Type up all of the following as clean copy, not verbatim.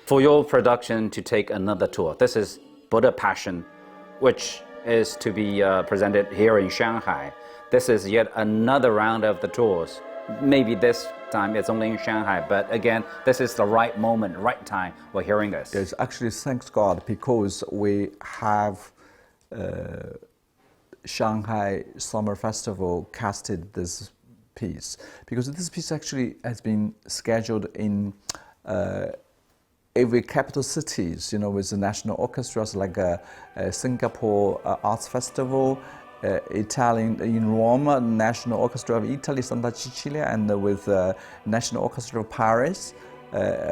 For your production to take another tour, this is Buddha Passion, which is to be presented here in Shanghai. This is yet another round of the tours. Maybe this time it's only in Shanghai, but again, this is the right moment, right time we're hearing this. Yes, actually, thanks God, because we have Shanghai Summer Festival casted this piece, because this piece actually has been scheduled in every capital cities, with the national orchestras like Singapore Arts Festival, Italian in Rome, National Orchestra of Italy, Santa Cecilia, and with National Orchestra of Paris,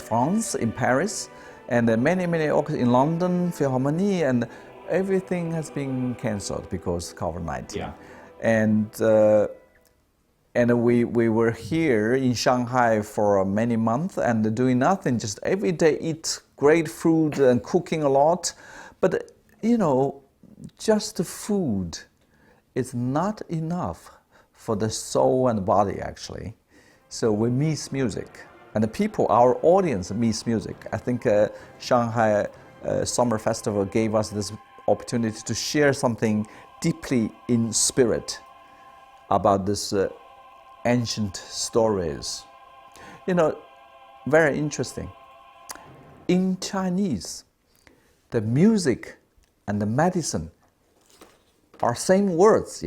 France in Paris, and many orchestras in London, Philharmonie, and everything has been cancelled because COVID-19. Yeah. And we were here in Shanghai for many months and doing nothing, just every day eat great food and cooking a lot. But, just the food is not enough for the soul and body, actually. So we miss music. And the people, our audience, miss music. I think Shanghai Summer Festival gave us this opportunity to share something deeply in spirit about this ancient stories. Very interesting. In Chinese, the music and the medicine are same words,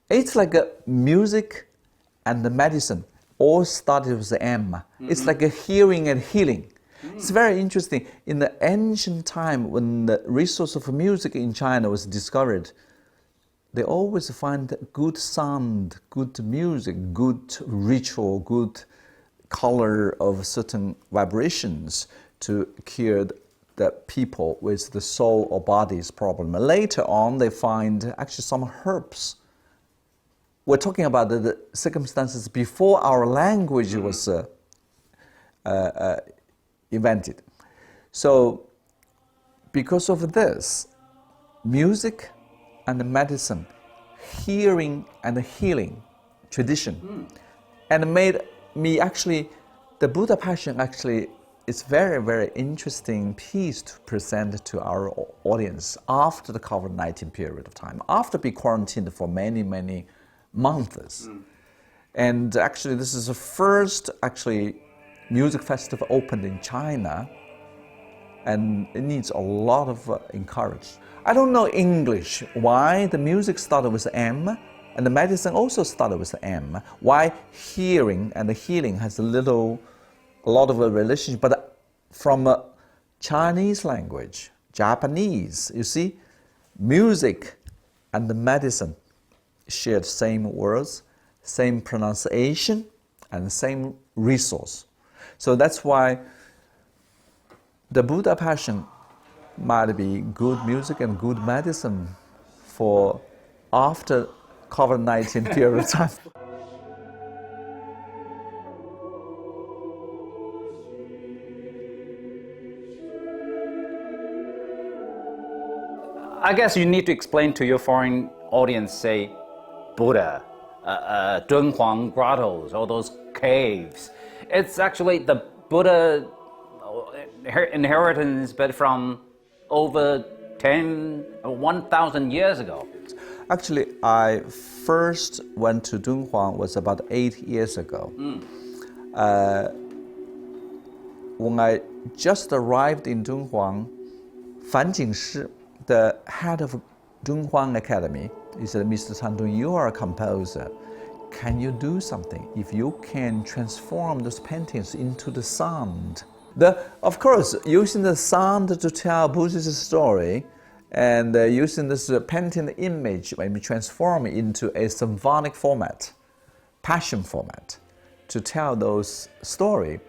It's like a music and the medicine all started with the M. Mm-hmm. It's like a hearing and healing. Mm-hmm. It's very interesting. In the ancient time, when the resource of music in China was discovered, they always find good sound, good music, good ritual, good color of certain vibrations to cure the people with the soul or body's problem. Later on, they find actually some herbs. We're talking about the circumstances before our language was invented. So, because of this, music and medicine, hearing and healing tradition, and made me actually, the Buddha Passion actually is very, very interesting piece to present to our audience after the COVID-19 period of time, after being quarantined for many, many months. And actually, this is the first music festival opened in China, and it needs a lot of encouragement. I don't know English, why the music started with M, and the medicine also started with M. Why hearing and the healing has a lot of a relationship, but from Chinese language, Japanese, you see, music and the medicine share the same words, same pronunciation, and same resource. So that's why the Buddha Passion might be good music and good medicine for after COVID-19 period of time. I guess you need to explain to your foreign audience, say, Buddha, Dunhuang grottos, all those caves. It's actually the Buddha inheritance, but from over 1,000 years ago. Actually, I first went to Dunhuang was about 8 years ago. When I just arrived in Dunhuang, Fan Jingshi, the head of Dunhuang Academy, he said, "Mr. Chandong, you are a composer. Can you do something? If you can transform those paintings into the sound." Of course, using the sound to tell Buddhist story, and using this painting image, maybe transform it into a symphonic format, passion format, to tell those story.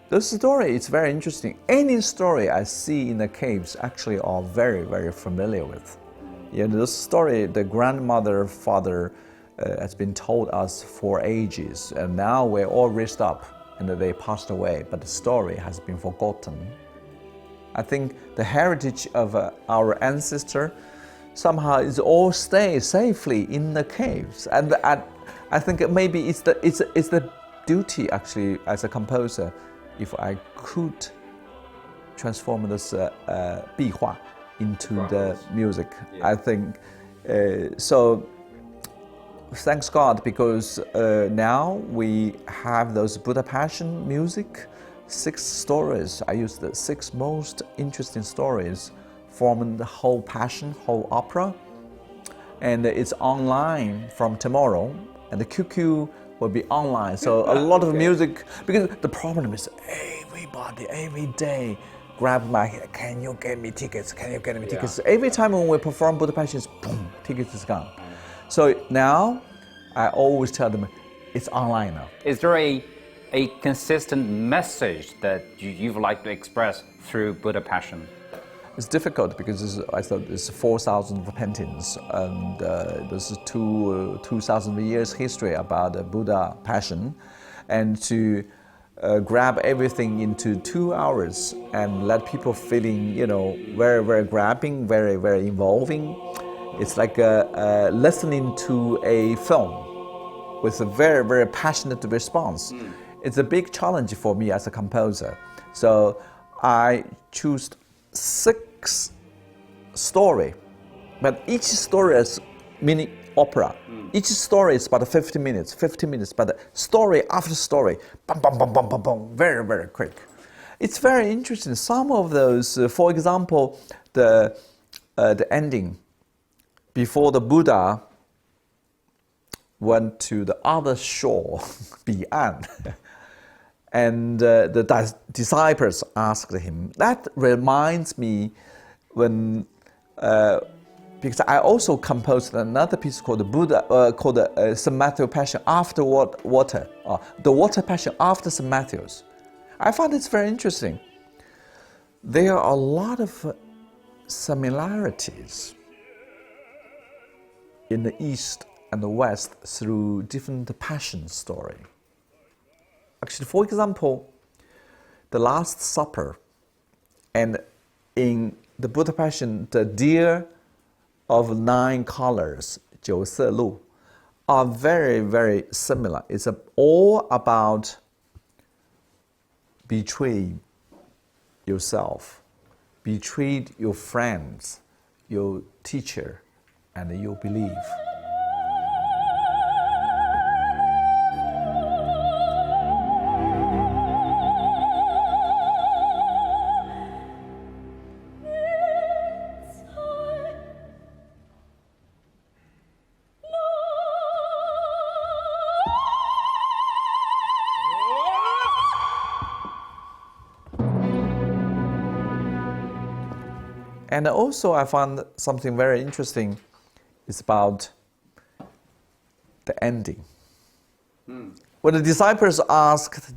The story is very interesting. Any story I see in the caves actually are very, very familiar with. This story, the grandmother, father has been told us for ages, and now we're all raised up and they passed away, but the story has been forgotten. I think the heritage of our ancestor somehow is all stay safely in the caves, and I think maybe it's the duty actually as a composer if I could transform this 壁画 into the music. I think so. Thanks God, because now we have those Buddha Passion music, 6 stories. I use the 6 most interesting stories forming the whole Passion, whole opera. And it's online from tomorrow, and the QQ will be online. So a lot of music, because the problem is everybody, every day, grab my, can you get me tickets? Can you get me tickets? Every time when we perform Buddha Passion, boom, tickets is gone. So now, I always tell them, it's online now. Is there a consistent message that you'd like to express through Buddha Passion? It's difficult because I thought it's 4,000 paintings, and this is 2,000 years history about the Buddha Passion, and to grab everything into 2 hours and let people feeling, very, very grabbing, very, very involving. It's like listening to a film with a very, very passionate response. It's a big challenge for me as a composer. So I choose 6 stories, but each story is mini opera. Each story is about 50 minutes, but story after story, bum, bum, bum, bum, bum, bum, very, very quick. It's very interesting. Some of those, for example, the ending, before the Buddha went to the other shore, 彼岸, and the disciples asked him. That reminds me when, because I also composed another piece called the Buddha, called the St. Matthew Passion after water, the Water Passion after St. Matthew's. I find it's very interesting. There are a lot of similarities in the East and the West through different passion story. Actually, for example, the Last Supper, and in the Buddha Passion, the deer of 9 colors, 九色鹿, are very, very similar. It's all about betraying yourself, betrayed your friends, your teacher, and your belief. And also I found something very interesting is about the ending. When the disciples asked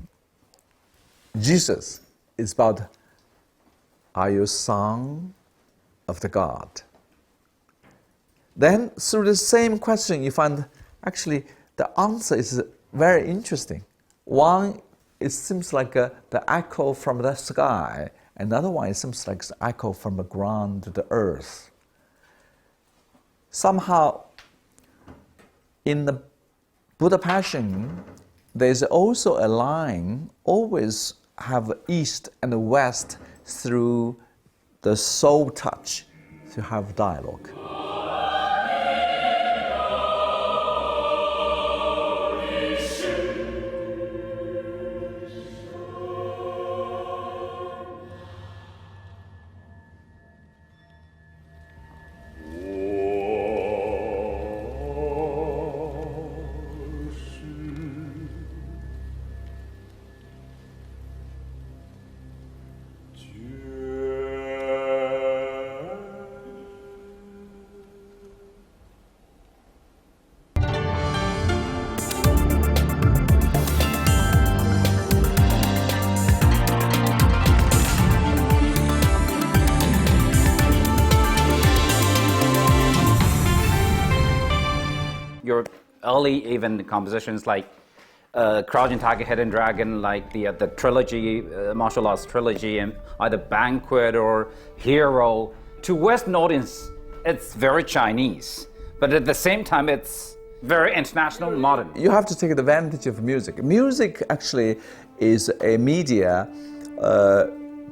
Jesus, it's about, are you son of the God? Then through the same question, you find actually the answer is very interesting. One, it seems like the echo from the sky. Another one, it seems like the echo from the ground to the earth. Somehow, in the Buddha Passion, there's also a line, always have East and West through the soul touch to have dialogue. Your early even compositions like Crouching Tiger, Hidden Dragon, like the trilogy, martial arts trilogy, and either Banquet or Hero, to Western audience, it's very Chinese, but at the same time, it's very international, modern. You have to take advantage of music. Music actually is a media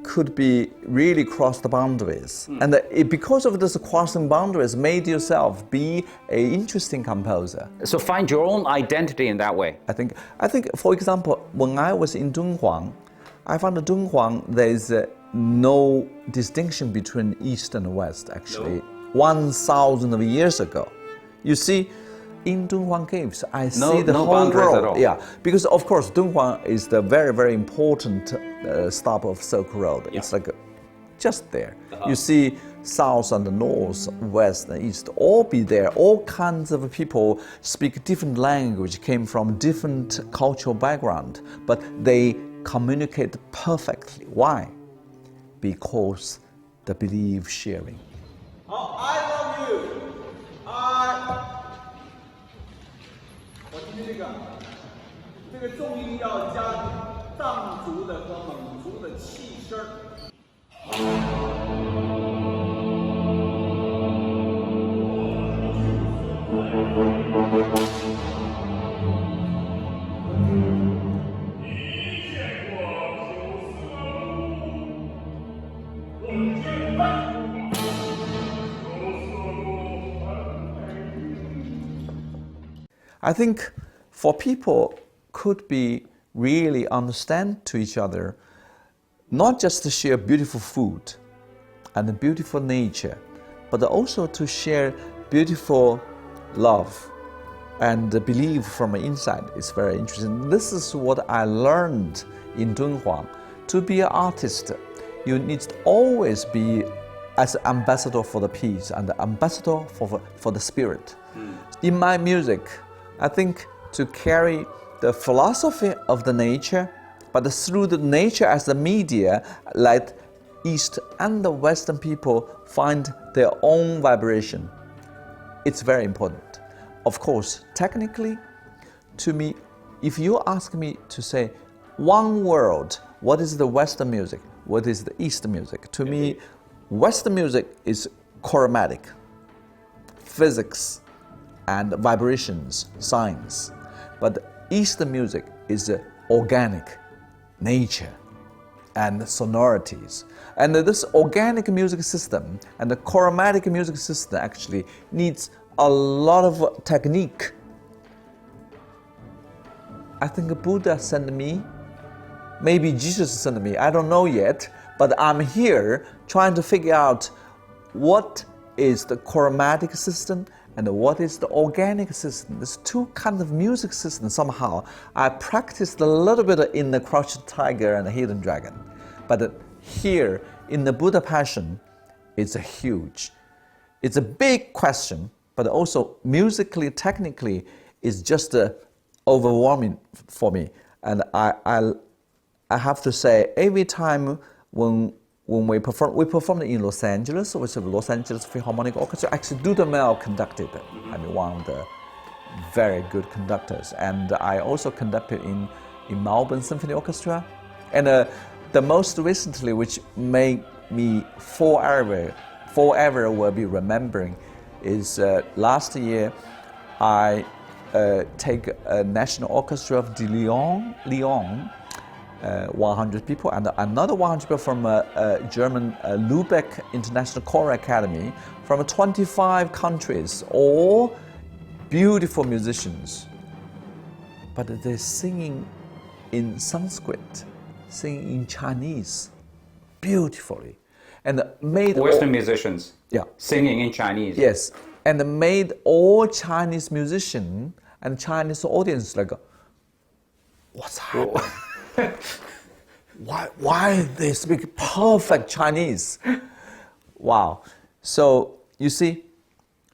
could be really cross the boundaries. And because of this crossing boundaries, made yourself be an interesting composer. So find your own identity in that way. I think, for example, when I was in Dunhuang, I found that Dunhuang, there's no distinction between East and West, actually. No. 1,000 of years ago. You see, in Dunhuang Caves, I see the whole world. At all. Yeah, because of course, Dunhuang is the very, very important stop of Silk Road. Yeah. It's like just there. You see south and the north, west and east, all be there. All kinds of people speak different language, came from different cultural background, but they communicate perfectly. Why? Because the belief sharing. Oh, I love you. 我今天这个重音要加藏族的和蒙族的气声。I think for people could be really understand to each other, not just to share beautiful food and beautiful nature, but also to share beautiful love and belief from inside is very interesting. This is what I learned in Dunhuang. To be an artist, you need to always be as an ambassador for the peace and the ambassador for the spirit. In my music, I think to carry the philosophy of the nature, but through the nature as the media, let East and the Western people find their own vibration. It's very important. Of course, technically, to me, if you ask me to say one word, what is the Western music? What is the Eastern music? To me, Western music is chromatic, physics, and vibrations, science. But Eastern music is organic, nature, and sonorities. And this organic music system and the chromatic music system actually needs a lot of technique. I think Buddha sent me, maybe Jesus sent me, I don't know yet, but I'm here trying to figure out what is the chromatic system and what is the organic system. There's two kinds of music systems somehow. I practiced a little bit in the Crouched Tiger and the Hidden Dragon. But here in the Buddha Passion, it's a huge, it's a big question, but also musically, technically, it's just overwhelming for me. And I have to say, every time when we performed in Los Angeles with the Los Angeles Philharmonic Orchestra. Actually, Dudamel conducted. I mean, one of the very good conductors. And I also conducted in Melbourne Symphony Orchestra. And the most recently, which made me forever will be remembering, is last year I take a National Orchestra of Lyon, 100 people, and another 100 people from German Lübeck International Choral Academy from 25 countries, all beautiful musicians. But they're singing in Sanskrit, singing in Chinese, beautifully. And made Western musicians yeah, singing in Chinese. Yes, and made all Chinese musicians and Chinese audience like, what's happening? Why they speak perfect Chinese? Wow. So you see,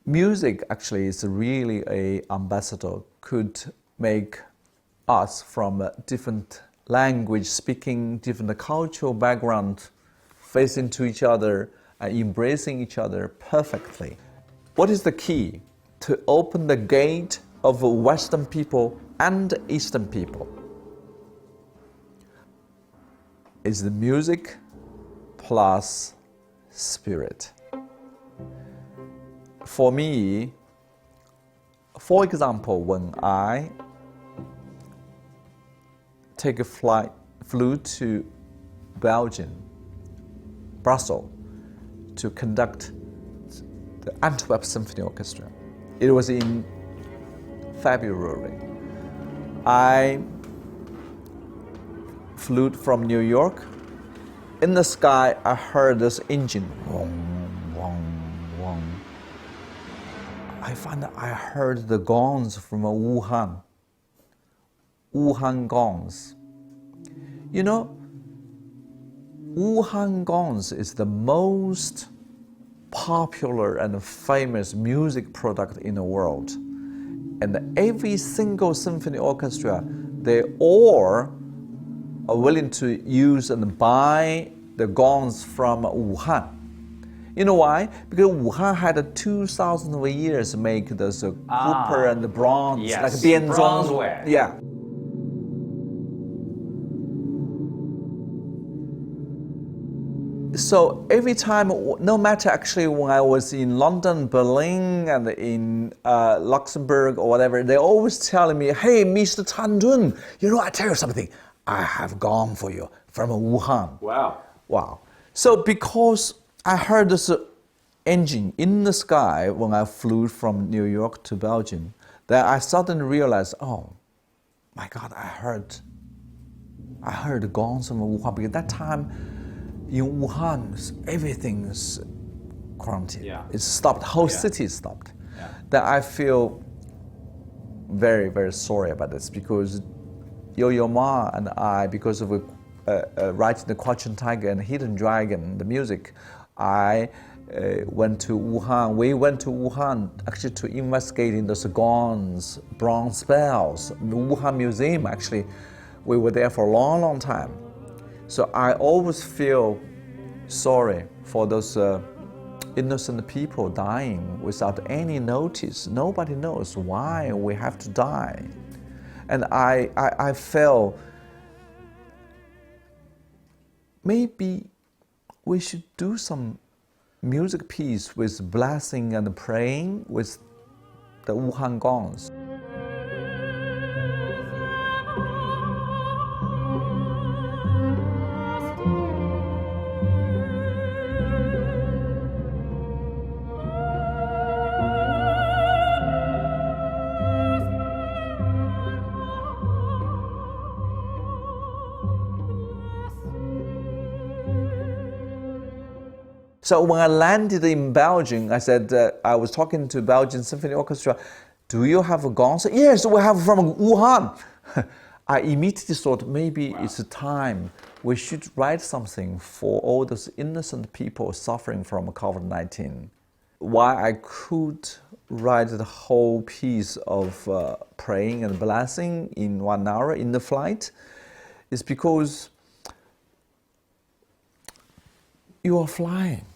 music actually is really an ambassador, could make us from a different language speaking, different cultural background, facing to each other and embracing each other perfectly. What is the key to open the gate of Western people and Eastern people? Is the music plus spirit. For me, for example, when I take a flight flew to Belgium, Brussels, to conduct the Antwerp Symphony Orchestra. It was in February. I flew from New York. In the sky, I heard this engine. Wong, wong, wong. I found that I heard the gongs from Wuhan. Wuhan gongs. You know, Wuhan gongs is the most popular and famous music product in the world. And every single symphony orchestra, they all are willing to use and buy the gongs from Wuhan. You know why? Because Wuhan had 2,000 years to make those copper and the bronze, yes, like bianzhong. bronzeware. Yeah. So every time, no matter actually when I was in London, Berlin, and in Luxembourg or whatever, they always telling me, hey, Mr. Tan Dun, you know, I tell you something, I have gone for you from Wuhan. Wow. Wow. So because I heard this engine in the sky when I flew from New York to Belgium, then I suddenly realized, oh my God, I heard the gongs from Wuhan, because that time in Wuhan, everything's quarantined. Yeah. It's stopped. The whole city is stopped. Yeah. Then I feel very, very sorry about this, because Yo-Yo Ma and I, because of writing the Crouching Tiger and Hidden Dragon, the music, I went to Wuhan. We went to Wuhan actually to investigate in those gongs, bronze bells, the Wuhan Museum. Actually, we were there for a long, long time. So I always feel sorry for those innocent people dying without any notice. Nobody knows why we have to die. And I felt maybe we should do some music piece with blessing and praying with the Wuhan gongs. So when I landed in Belgium, I said, I was talking to Belgian Symphony Orchestra, do you have a gong? So, yes, we have from Wuhan. I immediately thought maybe it's time we should write something for all those innocent people suffering from COVID-19. Why I could write the whole piece of praying and blessing in 1 hour in the flight is because you are flying.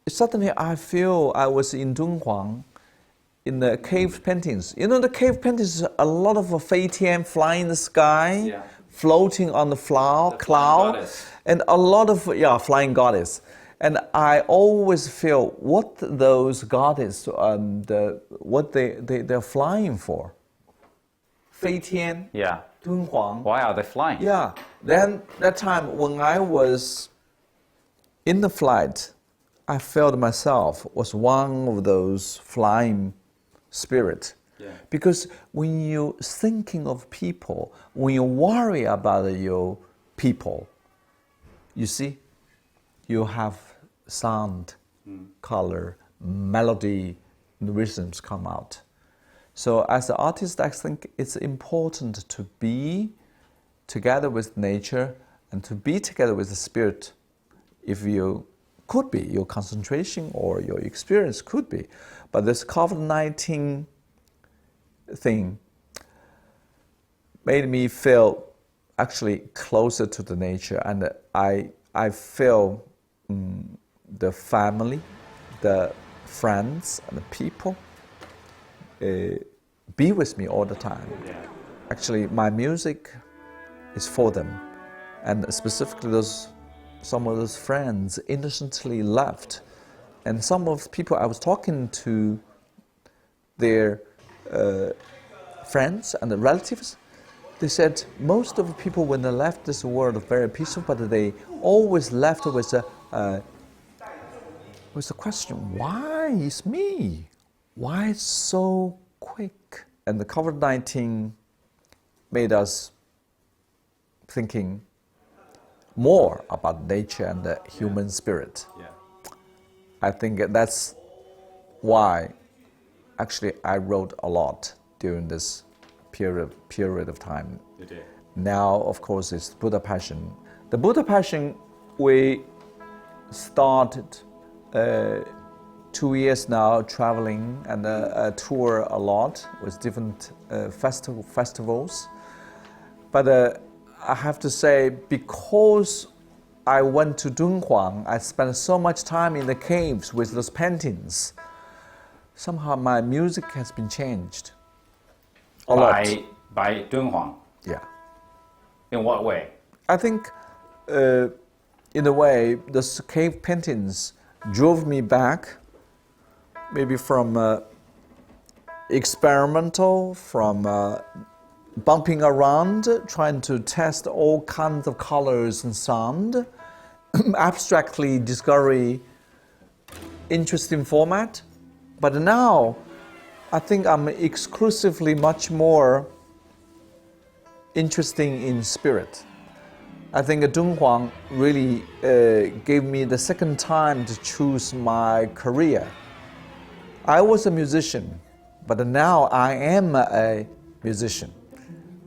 Suddenly I feel I was in Dunhuang in the cave paintings. You know, the cave paintings, a lot of Fei Tian flying in the sky, floating on the cloud, and a lot of flying goddess. And I always feel what those goddess what they're flying for. Fei Tian, Dunhuang. Why are they flying? Yeah. Then that time when I was in the flight, I felt myself was one of those flying spirit. Yeah. Because when you're thinking of people, when you worry about your people, you see, you have sound, color, melody, and rhythms come out. So as an artist, I think it's important to be together with nature and to be together with the spirit. If you could be, your concentration or your experience could be. But this COVID-19 thing made me feel actually closer to the nature, and I feel the family, the friends, and the people be with me all the time. Yeah. Actually, my music is for them, and specifically some of those friends innocently left, and some of the people I was talking to, their friends and the relatives, They said most of the people when they left this world are very peaceful, but they always left with a question: why is me? Why so quick? And the COVID-19 made us thinking more about nature and the human spirit. Yeah. I think that's why actually I wrote a lot during this period of time. You did. Now, of course, it's Buddha Passion. The Buddha Passion, we started 2 years now traveling and tour a lot with different festivals. But I have to say, because I went to Dunhuang, I spent so much time in the caves with those paintings. Somehow my music has been changed. A lot. By Dunhuang? Yeah. In what way? I think, in a way, those cave paintings drove me back, maybe from experimental, from bumping around, trying to test all kinds of colors and sound, abstractly discover interesting format. But now, I think I'm exclusively much more interesting in spirit. I think Dunhuang really gave me the second time to choose my career. I was a musician, but now I am a musician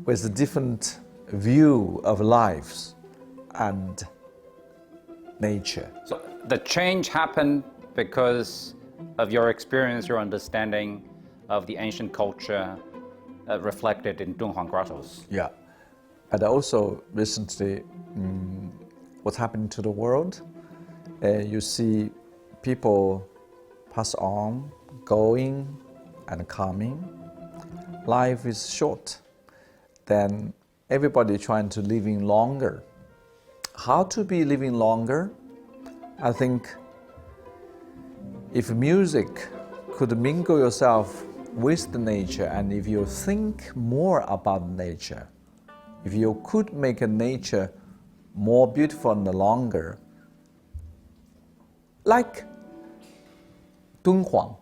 with a different view of life and nature. So the change happened because of your experience, your understanding of the ancient culture reflected in Dunhuang grottos. Yeah. And also recently, what's happening to the world, you see people pass on, going and coming. Life is short. Then everybody trying to living longer. How to be living longer? I think if music could mingle yourself with the nature, and if you think more about nature, if you could make a nature more beautiful and longer, like Dunhuang.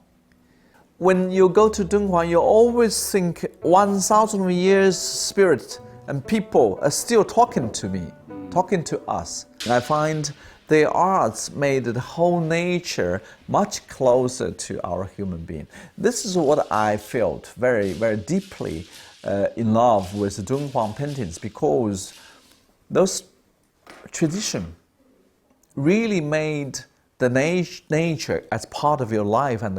When you go to Dunhuang, you always think 1,000 years spirit and people are still talking to me, talking to us. And I find the arts made the whole nature much closer to our human being. This is what I felt very, very deeply in love with Dunhuang paintings, because those traditions really made the nature as part of your life and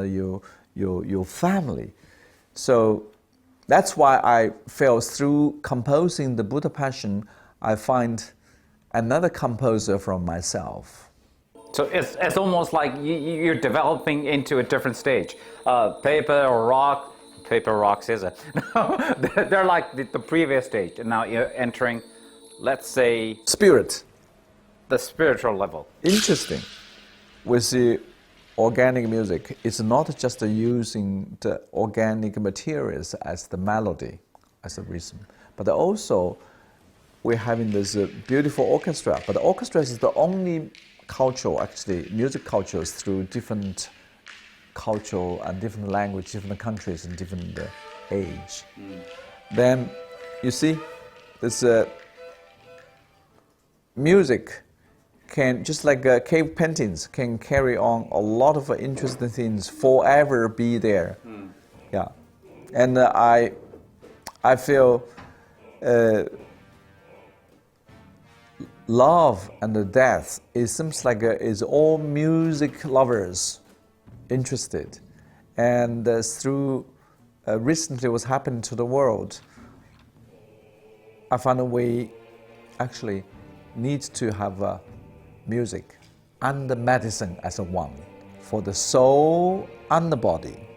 your family. So that's why I felt through composing the Buddha Passion, I find another composer from myself. So it's almost like you're developing into a different stage. Paper or rock, scissors. No, they're like the previous stage, and now you're entering, let's say, Spirit. the spiritual level. Interesting. With the organic music, it's not just using the organic materials as the melody, as the rhythm, but also we're having this beautiful orchestra. But the orchestra is the only culture, actually, music cultures through different culture and different language, different countries and different age. Then you see, this music can, just like cave paintings, can carry on a lot of interesting things, forever be there. Yeah, and I feel love and the death, it seems like is all music lovers interested, and through recently what's happened to the world, I found we actually need to have music and the medicine as a one for the soul and the body.